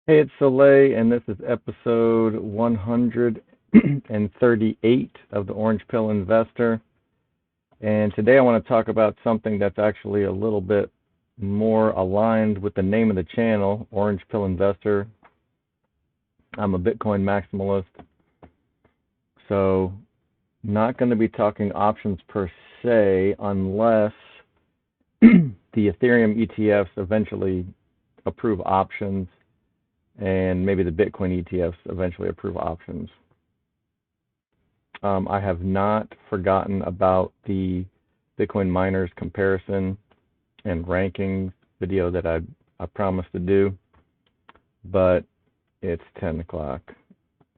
Hey, it's Soleil, and this is episode 138 of the Orange Pill Investor. And today I want to talk about something that's actually a little bit more aligned with the name of the channel, Orange Pill Investor. I'm a Bitcoin maximalist, so not going to be talking options per se unless the Ethereum ETFs eventually approve options, and maybe the Bitcoin ETFs eventually approve options. I have not forgotten about the Bitcoin miners comparison and rankings video that I promised to do, but it's 10 o'clock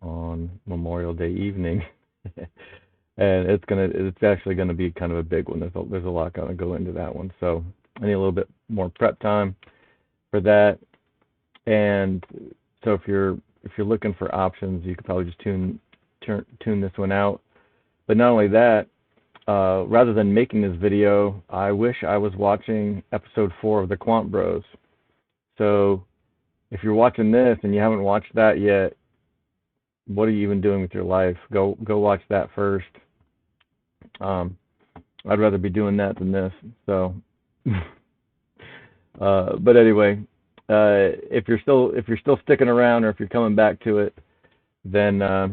on Memorial Day evening, and it's actually gonna be kind of a big one. There's a lot gonna go into that one, so I need a little bit more prep time for that. And so if you're looking for options, you could probably just tune this one out. But not only that, rather than making this video, I wish I was watching episode 4 of the Quant Bros. So if you're watching this and you haven't watched that yet, what are you even doing with your life? Go watch that first. I'd rather be doing that than this. So, but anyway. If you're still sticking around, or if you're coming back to it, then I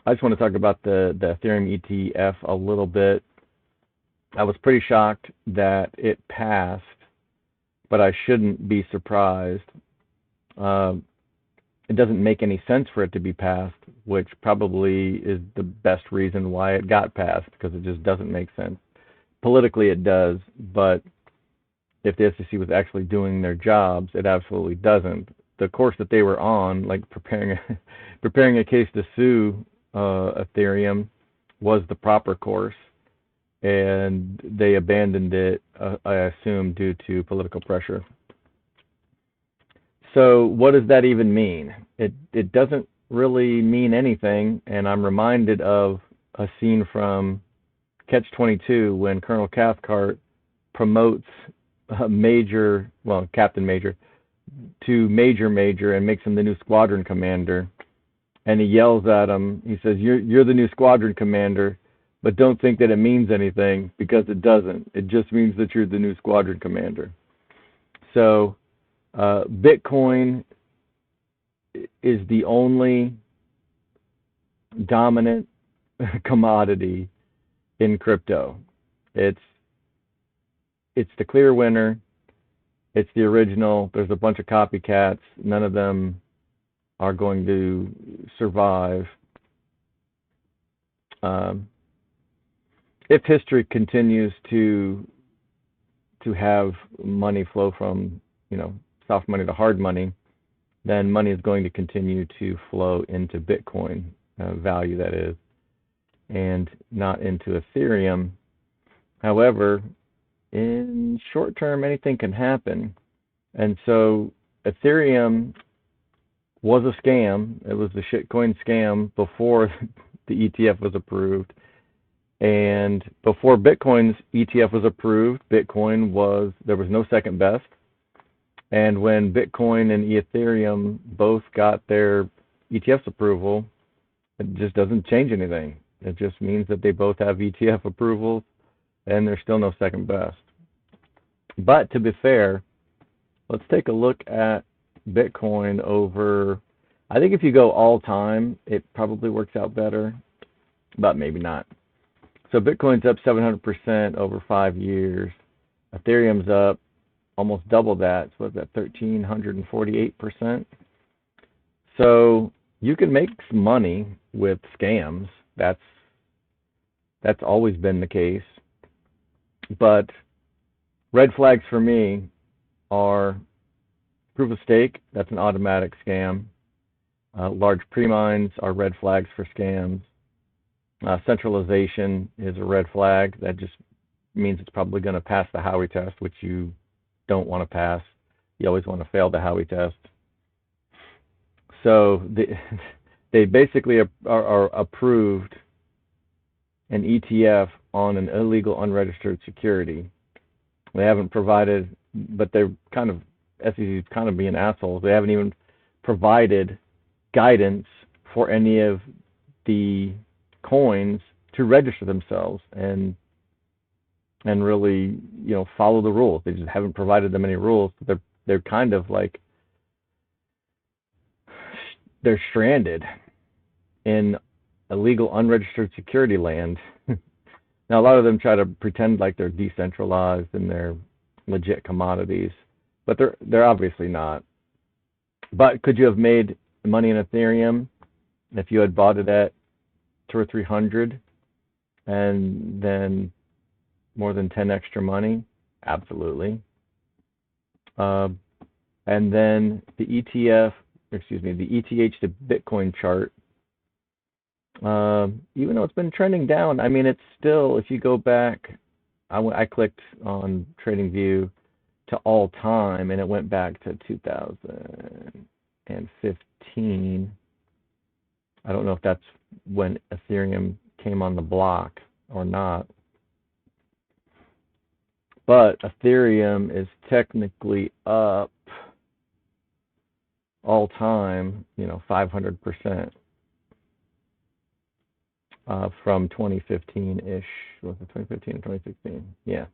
just want to talk about the Ethereum ETF a little bit. I was pretty shocked that it passed, but I shouldn't be surprised. It doesn't make any sense for it to be passed, which probably is the best reason why it got passed, because it just doesn't make sense. Politically it does, but if the SEC was actually doing their jobs, it absolutely doesn't. The course that they were on, like preparing a case to sue Ethereum, was the proper course, and they abandoned it, I assume, due to political pressure. So what does that even mean? It doesn't really mean anything, and I'm reminded of a scene from Catch-22 when Colonel Cathcart promotes Captain Major to Major and makes him the new squadron commander, and he yells at him. He says, you're the new squadron commander, but don't think that it means anything, because it doesn't. It just means that you're the new squadron commander. So Bitcoin is the only dominant commodity in crypto. It's the clear winner. It's the original. There's a bunch of copycats. None of them are going to survive. If history continues to have money flow from, soft money to hard money, then money is going to continue to flow into Bitcoin, value that is, and not into Ethereum. However, in short term, anything can happen. And so Ethereum was a scam. It was the shitcoin scam before the ETF was approved. And before Bitcoin's ETF was approved, there was no second best. And when Bitcoin and Ethereum both got their ETFs approval, it just doesn't change anything. It just means that they both have ETF approvals, and there's still no second best. But to be fair, let's take a look at Bitcoin over, I think if you go all time, it probably works out better, but maybe not. So Bitcoin's up 700% over 5 years. Ethereum's up almost double that. So what's that, 1,348%? So you can make some money with scams. That's always been the case. But red flags for me are proof of stake. That's an automatic scam. Large pre-mines are red flags for scams. Centralization is a red flag. That just means it's probably going to pass the Howey test, which you don't want to pass. You always want to fail the Howey test. So they basically are approved an ETF on an illegal unregistered security. They haven't provided, but they're kind of, SEC is kind of being assholes. They haven't even provided guidance for any of the coins to register themselves and really, follow the rules. They just haven't provided them any rules. They're kind of like they're stranded in illegal, unregistered security land. Now, a lot of them try to pretend like they're decentralized and they're legit commodities, but they're obviously not. But could you have made money in Ethereum if you had bought it at 200 or 300 and then more than 10 extra money? Absolutely. And then the the ETH to Bitcoin chart, even though it's been trending down, I mean, it's still, if you go back, I clicked on TradingView to all time, and it went back to 2015. I don't know if that's when Ethereum came on the block or not. But Ethereum is technically up all time, 500%. From 2015-ish. Was it 2015 or 2016? Yeah.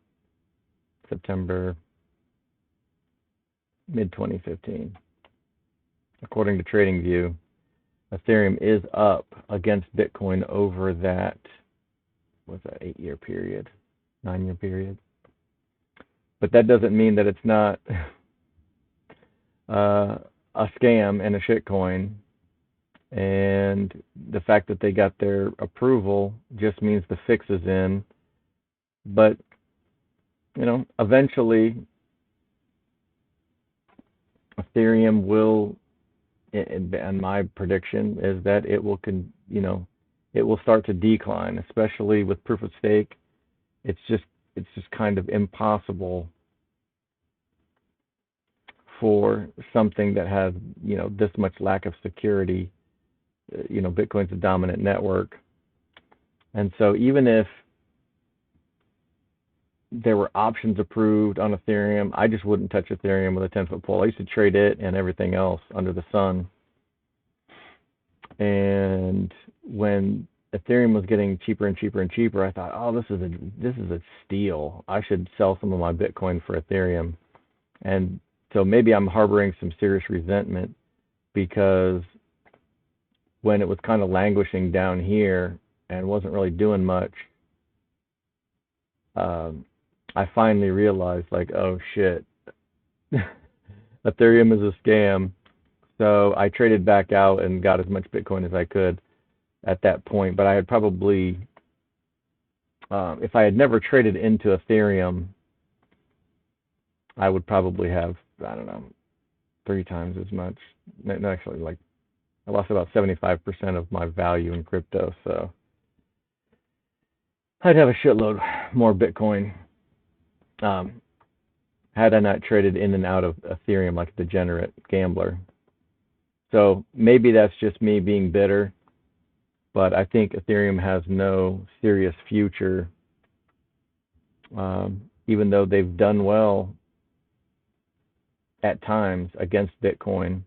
September, mid-2015. According to TradingView, Ethereum is up against Bitcoin over that, 8-year period, 9-year period. But that doesn't mean that it's not a scam and a shitcoin. And the fact that they got their approval just means the fix is in. But, eventually Ethereum will, and my prediction is that it will start to decline, especially with proof of stake. It's just kind of impossible for something that has, this much lack of security. Bitcoin's a dominant network. And so even if there were options approved on Ethereum, I just wouldn't touch Ethereum with a 10-foot pole. I used to trade it and everything else under the sun. And when Ethereum was getting cheaper and cheaper and cheaper, I thought, oh, this is a steal. I should sell some of my Bitcoin for Ethereum. And so maybe I'm harboring some serious resentment because when it was kind of languishing down here and wasn't really doing much, I finally realized, like, oh shit, Ethereum is a scam. So I traded back out and got as much Bitcoin as I could at that point. But I had probably, if I had never traded into Ethereum, I would probably have, I don't know, 3 times as much. No, actually, like, I lost about 75% of my value in crypto, so I'd have a shitload more Bitcoin had I not traded in and out of Ethereum like a degenerate gambler. So maybe that's just me being bitter, but I think Ethereum has no serious future, even though they've done well at times against Bitcoin.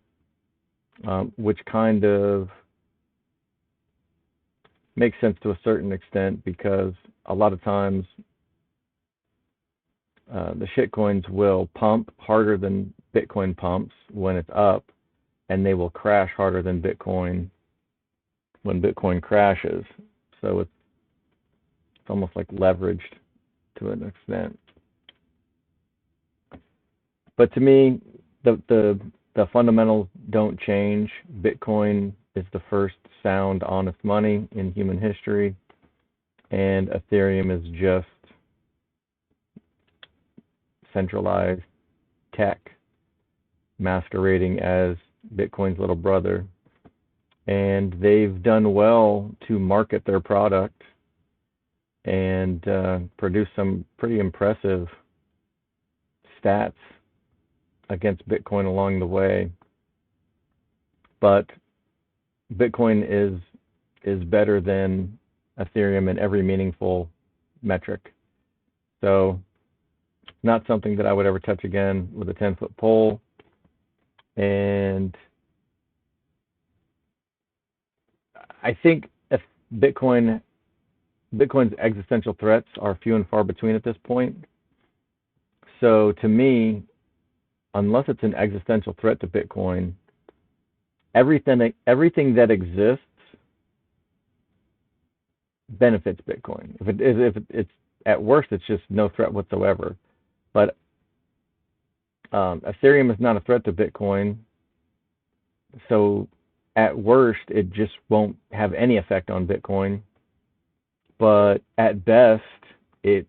Which kind of makes sense to a certain extent because a lot of times the shitcoins will pump harder than Bitcoin pumps when it's up, and they will crash harder than Bitcoin when Bitcoin crashes. So it's almost like leveraged to an extent. But to me, the fundamentals don't change. Bitcoin is the first sound, honest money in human history, and Ethereum is just centralized tech masquerading as Bitcoin's little brother. And they've done well to market their product and produce some pretty impressive stats against Bitcoin along the way. But Bitcoin is better than Ethereum in every meaningful metric. So not something that I would ever touch again with a 10-foot pole. And I think if Bitcoin's existential threats are few and far between at this point. So to me, unless it's an existential threat to Bitcoin, everything that exists benefits Bitcoin. If it's at worst, it's just no threat whatsoever. But Ethereum is not a threat to Bitcoin, so at worst, it just won't have any effect on Bitcoin. But at best, it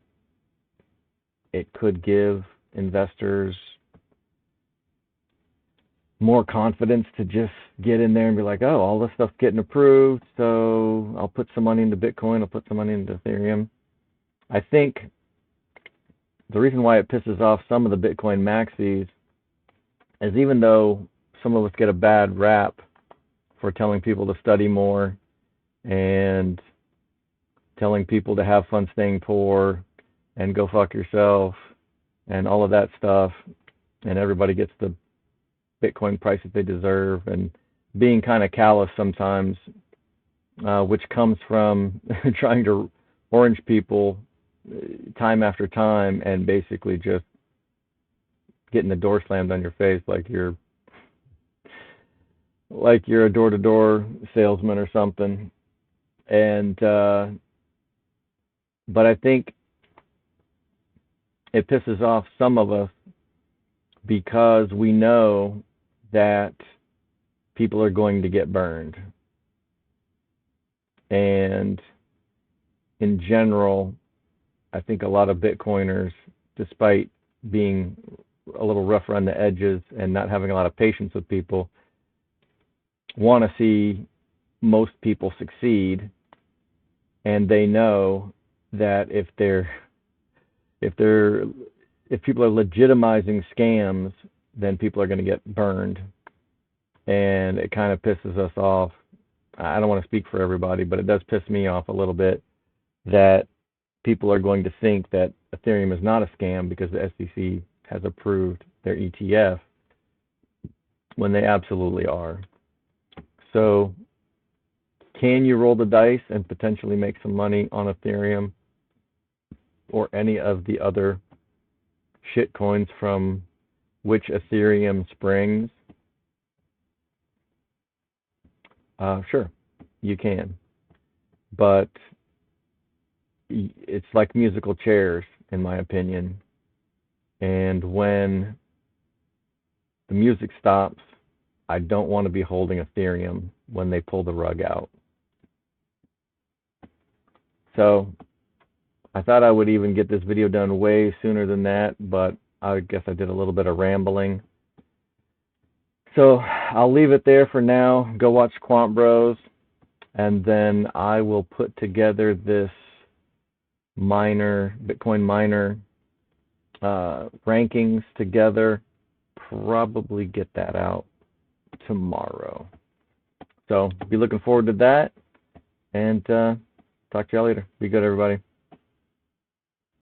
could give investors more confidence to just get in there and be like, oh, all this stuff's getting approved, so I'll put some money into Bitcoin, I'll put some money into Ethereum. I think the reason why it pisses off some of the Bitcoin maxis is, even though some of us get a bad rap for telling people to study more and telling people to have fun staying poor and go fuck yourself and all of that stuff, and everybody gets the Bitcoin price that they deserve, and being kind of callous sometimes, which comes from trying to orange people time after time and basically just getting the door slammed on your face like you're a door-to-door salesman or something. And but I think it pisses off some of us because we know that people are going to get burned. And in general, I think a lot of Bitcoiners, despite being a little rough around the edges and not having a lot of patience with people, want to see most people succeed, and they know that if people are legitimizing scams, then people are going to get burned, and it kind of pisses us off. I don't want to speak for everybody, but it does piss me off a little bit that people are going to think that Ethereum is not a scam because the SEC has approved their ETF, when they absolutely are. So can you roll the dice and potentially make some money on Ethereum or any of the other shit coins from which Ethereum springs? Sure, you can. But it's like musical chairs, in my opinion. And when the music stops, I don't want to be holding Ethereum when they pull the rug out. So I thought I would even get this video done way sooner than that, but I guess I did a little bit of rambling. So I'll leave it there for now. Go watch Quant Bros, and then I will put together this Bitcoin miner rankings together. Probably get that out tomorrow. So be looking forward to that, and talk to y'all later. Be good, everybody.